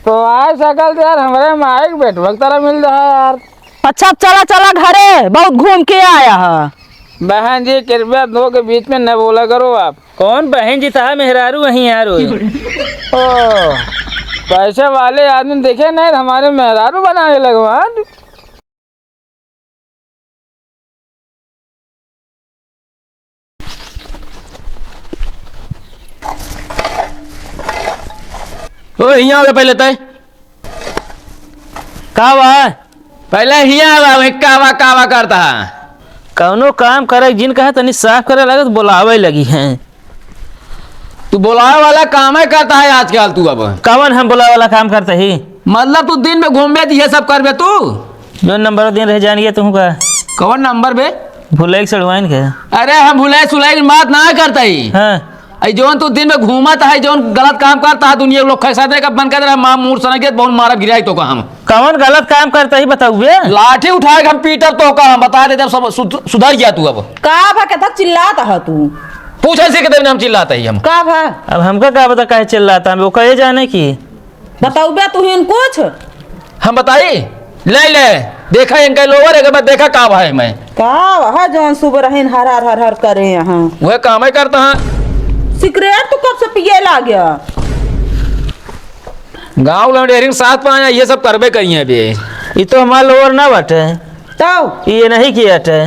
तो आज सकल तो यार हमारे माइक बैठक तरह मिल रहा है यार। अच्छा चला चला घरे, बहुत घूम के आया है। बहन जी कृपया दो के बीच में न बोला करो आप। कौन बहन जी था मेहरारू वहीं यार ओ पैसे वाले आदमी देखे नहीं हमारे मेहरारू बनाने लगवान। ओ हिया हो पहले तय का बा पहले हिया बा कावा कावा करता है कौनो काम करे जिन कहा तनी साफ करे लगे तो बुलावे लगी हैं। तू बुलावे वाला काम है करता है आजकल तू। अब कवन हम बुलावे वाला काम करते ही मतलब तू दिन में घूमे ये सब करबे तू। जो नंबर दिन रह जानिए तू का कौन नंबर बे भूले सड़वाइन के। अरे हम भुलाई सुलाई की बात ना करता ही। हाँ जोन तू दिन में घूमत है जोन गलत काम करता है दुनिया लोग खैसा देगा बन कर मां मूर सना के बहुत मारा गिराई तो का हम कौन गलत काम करते ही बताऊ बे। लाठी उठाए हम पीटर तो का हम बता दे जब सब सुधर गया तू। अब का भा के तक चिल्लाता है तू। पूछ ऐसे के हम चिल्लाते ही हम का भा अब हमका क्या पता काहे चिल्ला रहा था वो कहे जाने की बताऊ बे तू हिन कुछ। हम बताई ले ले देखा इनका लोवर है देखा का भाई मैं का वहा जौन सुबह रहीन हर हर हर हर करे यहाँ वह काम ही करता है। सिगरेट तू कब से पिए ला गया। गाँव लौटेरिंग साथ पाया ये सब करबे करिए अभी। ये तो हमारा लोअर ना बटे तो ये नहीं किया थे।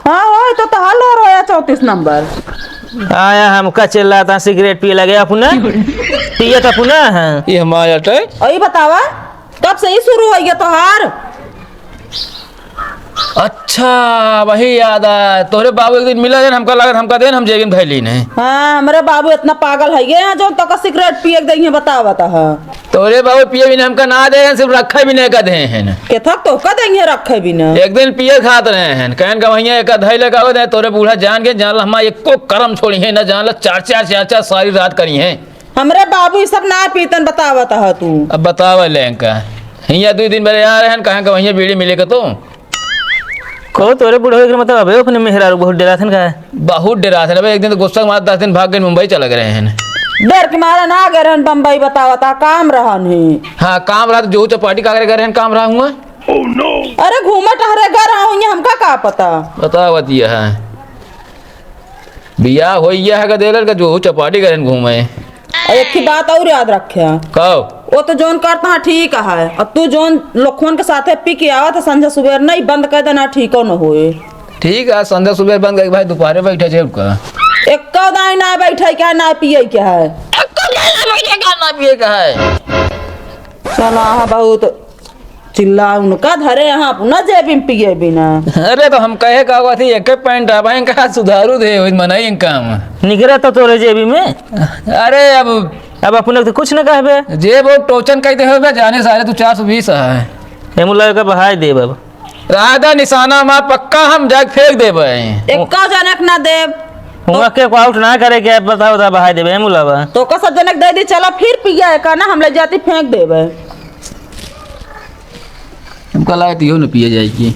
हाँ हो तो हाल हो रहा 34 नंबर आया हमका चिल्लाता सिगरेट पी लगे अपना पिए तो अपना है ये हमारा अई बतावा कब से ही शुरू हो गया तोहार। अच्छा वही याद है तोरे बाबू एक दिन मिला देन हमका लगा हमका देन हम जेबिन धैली नहीं। हाँ हमारे बाबू इतना पागल है ये जो तो का सिगरेट पिए देंगे बतावा ता है। तोरे बाबू पिए भी नहीं हमका ना दे सिर्फ रखे भी नहीं का दे हैं के थक तो का देंगे रखे भी ना। एक दिन पिए खात रहे हैं कहन का वही एक धैले का हो दे तोरे बूढ़ा जान के जान हम एको करम छोड़ी है ना जान चार सारी रात करी है। हमारे बाबू ये सब ना पीतन बतावा ता है तू। अब बतावा ले का हिया 2 दिन मेरे आ रहे हैं कहाँ का वही बीड़ी मिलेगा तो को तोरे बूढ़े के मतलब अबे अपने मेहरारू बहुत डरा था का बहुत डरा थे। एक दिन तो गुस्सा मार 10 दिन भाग गए मुंबई चले गए हैं। डर के मारा ना गए रहन बम्बई बतावा ता काम रहन है। हाँ काम रहा जो चपाटी का करे हैं काम रहा हुआ। अरे घूमे टहरे घर आऊँ हमका का पता बतावा दिया है बिया हो है का देलर का जो चपाटी करें घूमे। एक की बात और याद रखे कहो वो तो जोन करता है ठीक है और तू जोन लोखन के साथे पी के आवा तो संध्या सुबह नहीं बंद कर देना ठीक न होए। ठीक है संध्या सुबह बंद कर भाई दोपहर बैठे छे का एक दाई ना बैठे क्या ना पिए क्या है ना पिए का है। चला बहुत चिल्ला उनका धरे यहाँ पुनः जेबी में पिए बिना। अरे तो हम कहे का हुआ थी एक पैंट भाई का सुधारू दे मनाई काम निकरा तो तोरे जेबी में। अरे अब अपने तो कुछ न कहबे जेब वो टोचन कहते हो जाने सारे तू 420 है हेमुला का बहाई देब अब राधा निशाना मां पक्का हम जाग फेंक देबे एक जनक ना देव हुआ के को आउट ना करे क्या बताओ ता बहाई देबे हेमुला बा तो का सब जनक दे दी चला फिर पिया का ना हम ले जाती फेंक देबे। हमको लगा तो न पिए जाएगी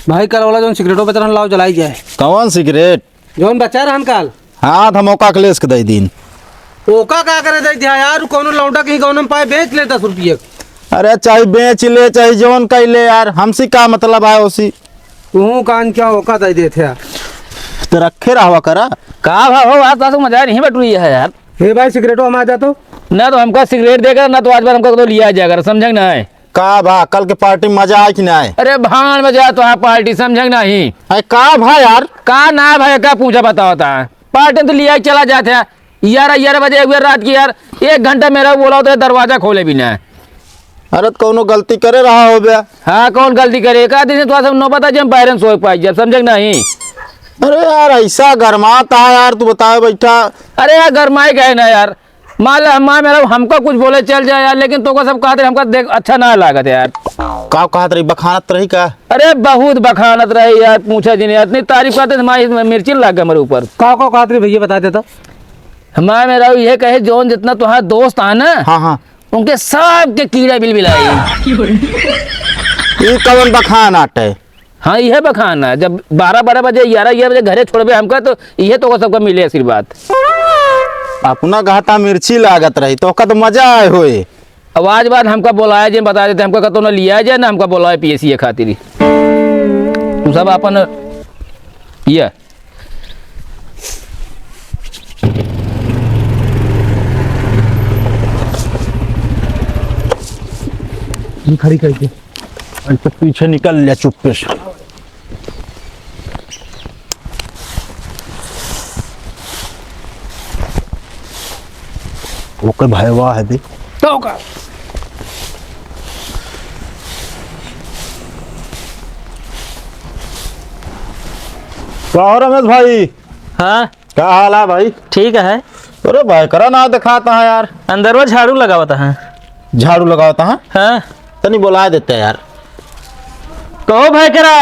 भाई कल वाला जो सिगरेटों पे तरह लाओ जलाई जाए। कौन सिगरेट जोन बच्चा रहन काल हाँ हम मौका अखिलेश के दे दिन ओका का करे दे दिया यार कोनो लौंडा कहीं गाँव में पाए बेच ले 10 रुपये। अरे चाहे बेच ले चाहे जोन कह ले यार हमसे का मतलब है उसी तू कान क्या ओका दे देते यार तो रखे रहा करा का भाव आज तो मजा नहीं बैठ रही है यार। हे भाई सिगरेटों हम आ जा तो ना तो हमका सिगरेट देगा ना तो आज बार हमको तो लिया जाएगा समझे ना है का भा कल के पार्टी में मजा आए कि ना आए। अरे भान में जा तो हाँ पार्टी समझे नहीं अरे का भा यार का ना भाई क्या पूछा पता होता है पार्टी तो लिया चला जाते हैं 11 बजे एक रात की यार 1 घंटा मेरा बोला होता है दरवाजा खोले भी ना। अरे तो कौनो गलती करे रहा हो गया। हाँ कौन गलती करे एक आदमी तो सब नो पता जब पैरेंट्स सो पाई जब समझे नहीं। अरे यार ऐसा गरमाता है यार तू बताए बैठा। अरे यार गरमाए गए ना यार मान लो माँ मेरा हमको कुछ बोले चल जाए यार लेकिन तो को सब कहते हमको देख अच्छा ना लागत यार। का कहत रही बखानत रही का। अरे बहुत बखानत रही यार पूछा जी नहीं इतनी तारीफ करते हमारी मिर्ची लग गया मेरे ऊपर। का खातिर भैया बता देता हमारे मेरा ये कहे जोन जितना तुम्हारा दोस्त है ना हाँ हाँ उनके सब के कीड़ा बिल बिलाई। ये कौन बखान आटे। हाँ यह बखाना है जब 12 बजे 11 बजे घरे छोड़बे हमका तो यह तो सबका मिले आशीर्वाद। अपना घाटा मिर्ची लागत रही तो ओका तो मजा आए होए। आवाज बाद हमका बोलाया जे बता देते हमका कतो ना लिया जाए ना हमका बोलाए पीएससी खातिर तू सब अपन ये खड़ी करके तो पीछे निकल लिया चुप्पे से। ओके भाई वाह है भी तो का क्या हो रमेश भाई? हाँ क्या हाल है भाई? ठीक है। अरे भाई करा ना दिखाता है यार। अंदर वो झाड़ू लगा हुआ था। झाड़ू लगाता है हाँ तनी बुला देते हैं यार। कहो भाई करा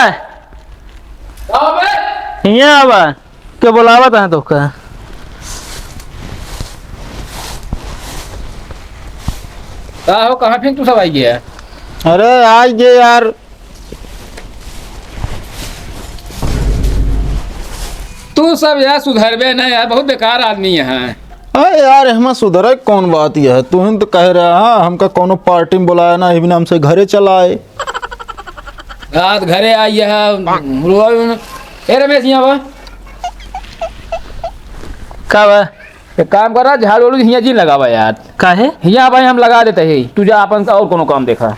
यहाँ आवा क्या बुलावा था तो का हो कहाँ फिर तू सब आई गया? अरे आज ये यार तू सब यार सुधरबे ना यार, बहुत बेकार आदमी है। अरे यार हमें सुधरे कौन बात यह है? तुम तो कह रहा है हमका कोनो पार्टी में बुलाया ना इवन हमसे घरे चला आए। रात घरे आई है ए रमेश यहाँ बा का बा एक काम कर रहा झाड़ू वाड़ू हियाँ जी लगावा यार। काहे हियाँ भाई हम लगा देते हैं तू जा अपन और कोनो काम देखा।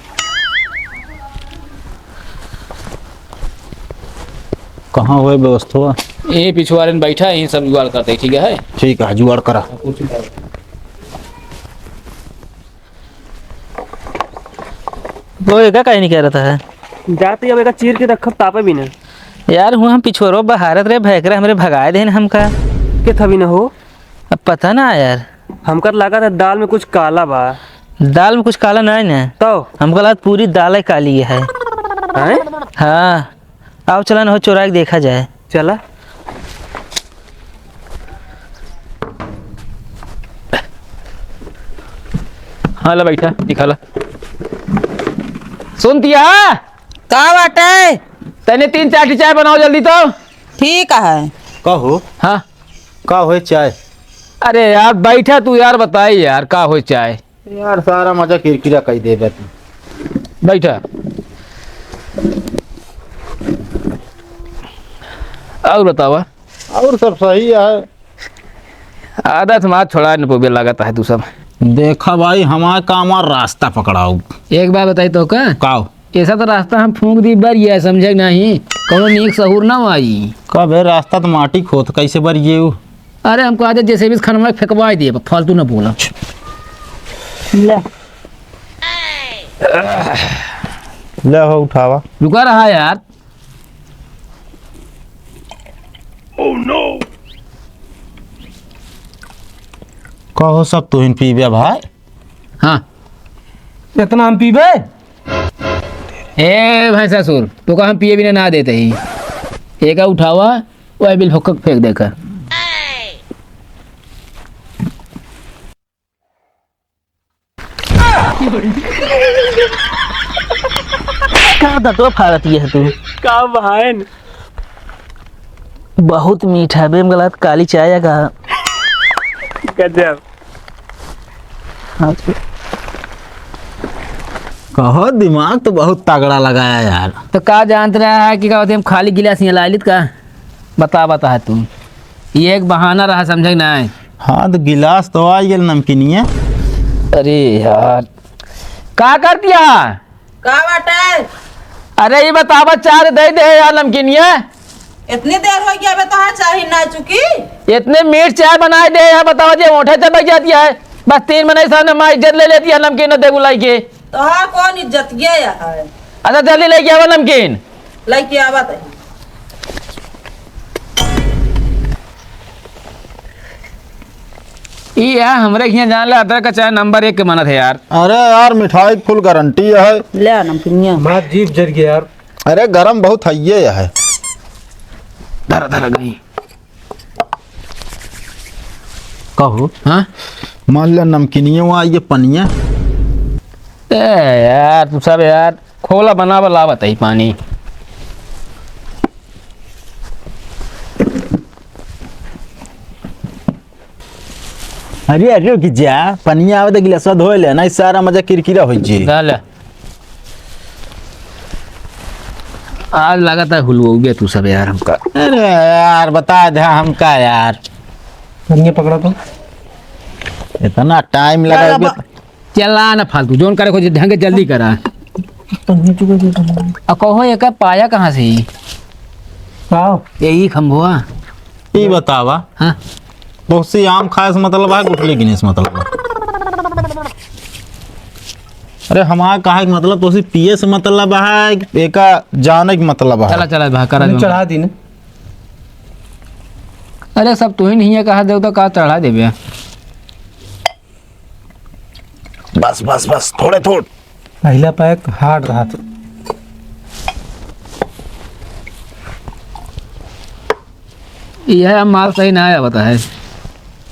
कहाँ हुए व्यवस्था? यही पिछवाड़े में बैठा यही सब जुगाड़ करते हैं, ठीक है? ठीक है जुगाड़ करा। वो एका काहे नहीं कह रहा था जाते अब एक चीर के रखब तापे भी ना यार हुआ हम पिछोरो बहारत रे भैकरा हमरे भगाए दे हमका के थवी ना हो। अब पता ना यार हमकर लगा था दाल में कुछ काला बा। दाल में कुछ काला नहीं ना तो हमको लगा पूरी दाल काली है। हैं हाँ आओ चला ना हो चोरा के देखा जाए। चला हाँ ला बैठा दिखा ला सुन दिया का बाटे? तने 3-4 चाय बनाओ जल्दी तो। ठीक है। कहो हाँ का हुए चाय? अरे यार बैठा तू यार बताई यार का हो चाय। यार सारा मजा किरकिरा कही दे तू। बैठा और बतावा। और सब सही है। आदत मात छोड़ा न पोबे लगाता है तू सब। देखा भाई हमारे काम और रास्ता पकड़ाओ। एक बार बताई तो का काओ ऐसा तो रास्ता हम फूंक दी बार ये समझे नहीं कोनो नीक सहूर ना आई। कब है रास्ता तो माटी खोद कैसे बरिए? अरे हमको आदत जैसे भी खाना फेंकवा दिए फालतू ना बोला। ले हो उठावा। रुका रहा यार। कहो सब तुहिन पीबे भाई। हाँ इतना हम पीबे? ए भाई ससुर तो का हम पिए बिना ना देते ही एक उठावा वह बिल फुक फेंक देकर। क्या दतो फाड़ती है तू? का बहान बहुत मीठा बे गलत काली चाय का। गजब। कहो दिमाग तो बहुत तगड़ा लगाया यार। तो का जानते रहा है कि क्या होते हम खाली गिलास यहाँ ला लित का बता है तुम ये एक बहाना रहा समझे ना। हाँ तो गिलास तो आ गया नमकीनिया। अरे यार का कर दिया? का बाटे? अरे ये बतावा चार दे दे यार नमकीनिया। इतनी देर हो गया बे तो चाय ना चुकी। इतने मीठ चाय बनाए दे यार बतावा जे ओठे चल जाती है बस 3 महीने सामने माँ इज्जत ले लेती है नमकीन दे बुलाई के। तो हाँ कौन इज्जत गया है? अच्छा जल्दी लेके आवा नमकीन। लेके आवत है। ये यार हमरे यहाँ जान ले अदरक का चाय नंबर 1 के मानत है यार। अरे यार मिठाई फुल गारंटी है। ले नमकीनिया। माँ जीभ जर गया यार। अरे गरम बहुत है ये है। धरा धरा गई। कहो हाँ मान लिया नमकीनिया आई ये पनिया। ए यार तू सब यार खोला बनावा लावत है पानी। अरे अरे कि जा पनिया आवे तो गिलास धोए ले नहीं सारा मजा किरकिरा हो जी। डाल आज लगाता हुलवाओगे तू सब यार हमका। अरे यार बता दे हमका यार पनिया पकड़ा तो इतना टाइम लगा। चला ना फालतू जोन करे खोज ढंग जल्दी करा। अब कहो एक पाया कहाँ से ही यही खम्भुआ ये बतावा हाँ तो उससे आम खाए से मतलब है गुठली गिने से मतलब है। अरे हमारा कहा मतलब तो पिए से मतलब है एक जाने की मतलब है। चला चला भा करा चढ़ा दी ने। अरे सब तू ही नहीं है कहा दे तो कहा चढ़ा दे भैया। बस बस बस थोड़े थोड़ पहला पैक हार्ड रहा था। यह माल सही ना आया बता है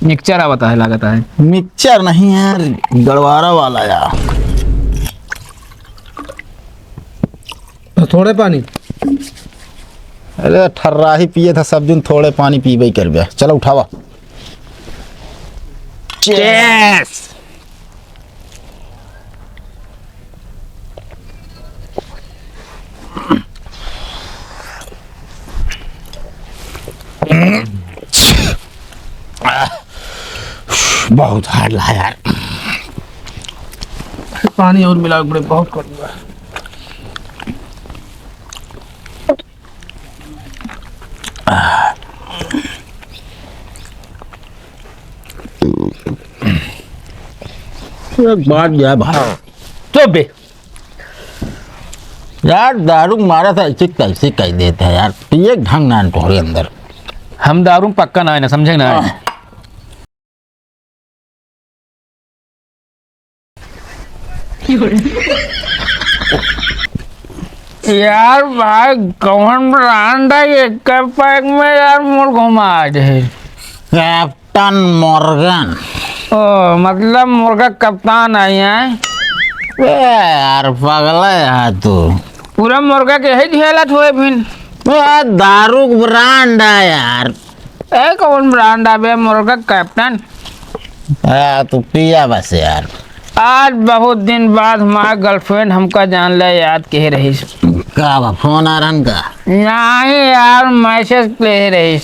मिक्सचर आवता है लागता है। मिक्सचर नहीं यार गड़वारा वाला यार। तो थोड़े पानी अरे ठर्रा ही पिए था सब दिन थोड़े पानी पीबे कर बे। चलो उठावा। चेस बहुत हार्ड रहा यार। पानी और मिला बड़े बहुत कड़वा है। एक बात यार भाई तो बे यार दारू मारा था ऐसे कैसे कह देते हैं यार पिए ढंग ना तोहरे अंदर। हम दारू पक्का ना है ना समझे ना। यार भाई कौन ब्रांड है ये कब पैक में यार मोर घुमा दे। Captain Morgan. ओ मतलब मुर्गा कप्तान आई है यार पगला है तू। पूरा मुर्गा के ही झेलत हुए फिर दारू ब्रांड है यार। ए कौन ब्रांड है मुर्गा कैप्टन। तू पिया बस यार। आज बहुत दिन बाद हमारा गर्लफ्रेंड हमका जान ले याद कह रही का फोन आ रहा का नहीं यार मैसेज ले रही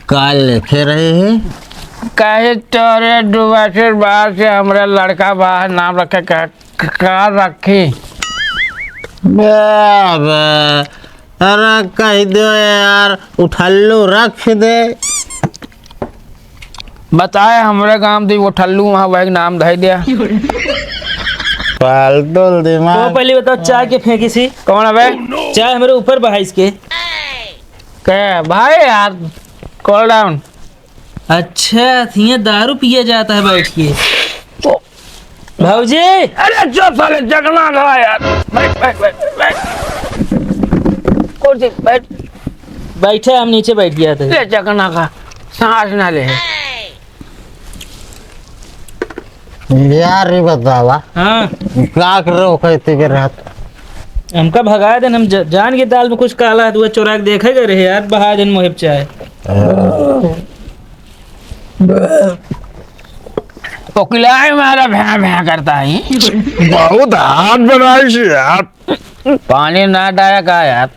काल लिखे रहे है कहे तोरे दुबार बाहर से हमारा लड़का बाहर नाम रखे का रखी। अरे कह दो यार उठल्लू रख दे। बताए हमारे गांव दी वो ठल्लू वहाँ वही नाम धै दिया। फालतू दिमाग। तो पहले बताओ चाय के फेंकी सी कौन है चाय हमारे ऊपर बहा इसके। क्या भाई यार कॉल डाउन। अच्छा ये दारू पिया जाता है बैठ के भाऊजी। अरे चुप साले जगना खा यार। बैठ बैठ बैठ बैठ कुर्सी बैठ। बैठे हम नीचे बैठ गया था। ले जगना खा सांस ना ले। यार ये बतावा हाँ क्या कर रहे हो कहते के रात हमका भगा देन हम जान के दाल में कुछ काला है तो चोरा के देखे गए रहे यार बहा देन मोहिब चाय। पोकिलाई मारा भैं भैं करता है। बहुत हाथ बनाई यार। पानी ना डाया का यार।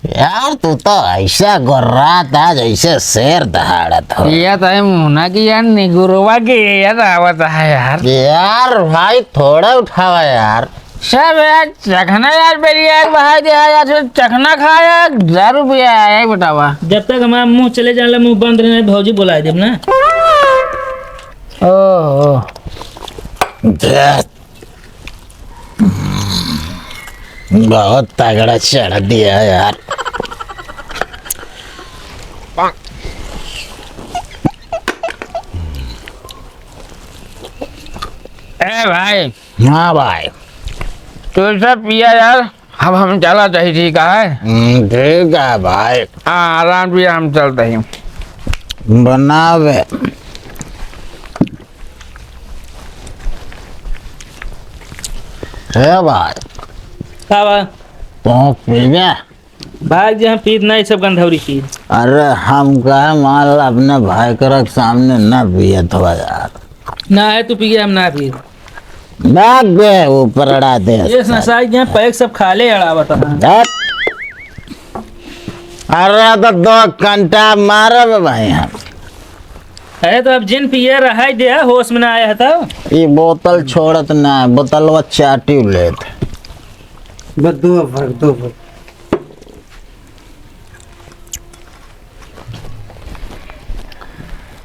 यार तू तो ऐसा गोर्रा था जैसे शेर दहाड़ा था। ये तो है मुन्ना की यार निगुरवा की यार आवत है यार। यार भाई थोड़ा उठावा यार। सब यार चखना यार मेरी यार बाहर दिया यार चखना खाया दारू पिया है बतावा। जब तक हमारा मुंह चले जाने मुंह बंद रहने भौजी बुला देब ना। ओह बहुत तगड़ा चढ़ दिया यार। ए भाई। हाँ भाई तो सब पिया यार अब हम चला चाहिए ठीक है। ठीक है भाई। हाँ आराम से हम चलते हैं। बनावे है भाई। कावा तो पीबे। भाग जे हम पीत नहीं सब गंधौरी पी। अरे हम कहे मान ला अपने भाई के सामने न पिए थोड़ा यार। ना है तू पी हम ना पी। भाग गए ऊपर अड़ा दे। ये संसार यहाँ पैक सब खा ले अड़ावत है। धत। अरे तो 2 घंटा मारे भाई हम। है तो अब जिन पिए रहा दे होश में ना आया था। ये बोतल छोड़त ना है, बोतलवा चाटी लेत। बदो भर दो भर।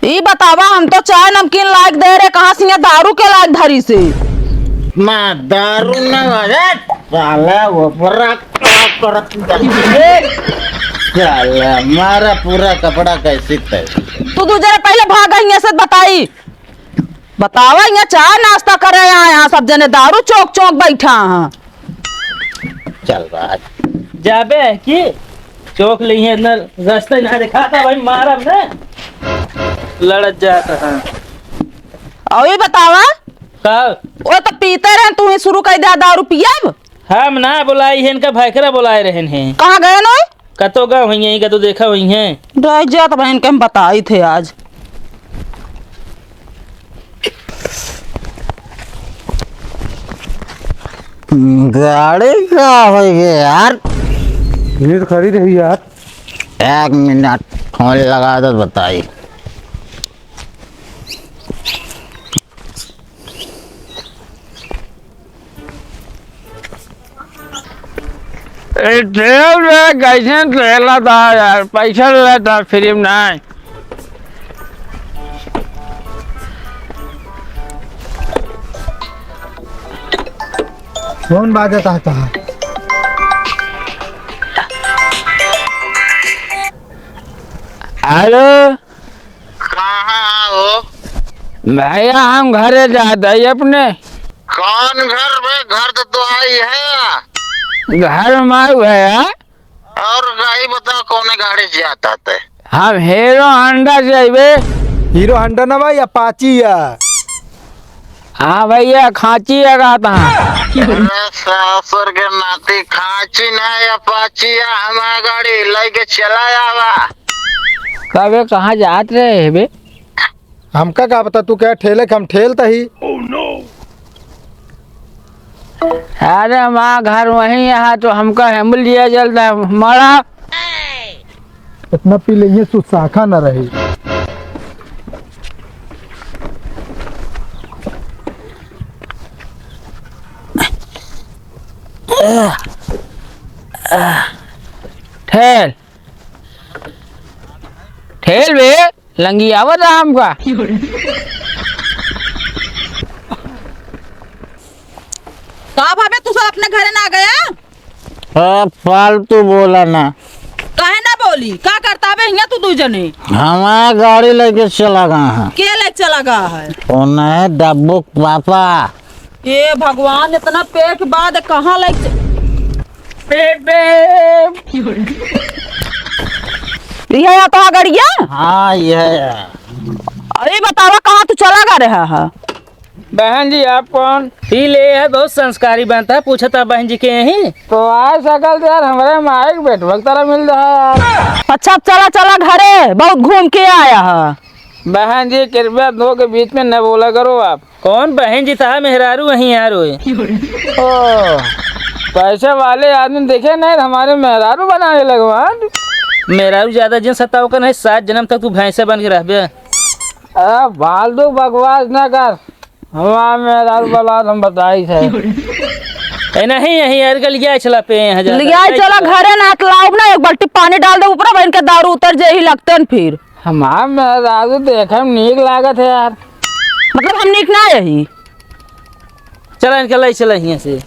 ई बतावा हम तो चाय नमकीन लायक दे रहे, कहाँ से यहाँ दारू के लायक धरी से। मैं दारू न बजे साले ऊपर करत साले मारा पूरा कपड़ा कैसे तय। तू दूसरे पहले भागा यहाँ से बताई। बतावा यहाँ चाय नाश्ता करे यहाँ सब जने दारू चौक चौक बैठा हाँ। चल रहा जाबे है कि चौक ली है इधर रास्ते ना दिखा था भाई मारा ने लड़त जाता है। और ये बतावा कब वो तो पीते रहे तू ही शुरू कर दिया दारू पियब। हम ना बुलाई है इनका भाईकरा बुलाए रहे हैं। कहाँ गए नो कतो गा हुई है कतो देखा हुई है। रह जा तो बहन के हम बताई थे आज। गाड़ी का हो गया यार। ये तो खरीद रही यार। 1 मिनट फोन लगा दो बताई। कैसे ट्रेला था यार, पैसा लेता फ्री में नहीं। कौन बाजता है? हेलो कहाँ हो भैया, हम घरे जाते हैं अपने। कौन घर में? घर तो आई है। घर में भैया। और गाड़ी बताओ कौन गाड़ी से आता है? हम हीरो होंडा चाहिए। हीरो होंडा ना भाई, अपाची है। हाँ भैया, खांची है कहता सासुर के नाती खांची नहीं अपाची है। हमारा गाड़ी लेके चला आवा। कबे कहाँ जात रहे बे? हमका क्या बता, तू क्या ठेले हम ठेलता ही। अरे हमारा घर वहीं है तो हमका हेम्बल लिया जलता है हमारा। इतना पी लेंगे सुसाखा न रही। ठेल ठेल बे, लंगी आवत है हमका। कहा भाभी तू सब अपने घरे ना गया? फालतू बोला ना। काहे ना बोली? क्या करता बे यहाँ तू दू जने? हमारा गाड़ी लेके चला गया है। के ले चला गया है? कौन है? डब्बू पापा। ये भगवान, इतना पेट के बाद कहाँ ले ये तो गड़िया। हाँ ये अरे बतावा कहाँ तू चला गा रहा है? बहन जी आप कौन? पी ले है, बहुत संस्कारी बनता है। पूछा था बहन जी के यहीं तो आज सकल यार हमारे माइक बैठ वक्त मिल रहा है यार। अच्छा चला चला घरे, बहुत घूम के आया है। बहन जी कृपया दो के बीच में न बोला करो आप। कौन बहन जी था? मेहरारू वहीं यार हुए। ओ पैसे वाले आदमी देखे नहीं, हमारे मेहरारू बनाने लगवान। मेहरारू ज्यादा जिन सताओ का नहीं, 7 जन्म तक तू भैंसे बन के रह बे। फालतू बकवास न कर। हमारा मेहरारू वाला हम बताई थे। नहीं यहीं यार गलिया चला पे यहाँ जा। लिया चला घरे ना लाओ ना, एक बाल्टी पानी डाल दे ऊपर, बहन के दारू उतर जे ही लगते हैं फिर। हमारा मेहरारू देखे में नीक लागत है यार। मतलब हम निक ना यही। चला इनके लाई चला यहाँ से।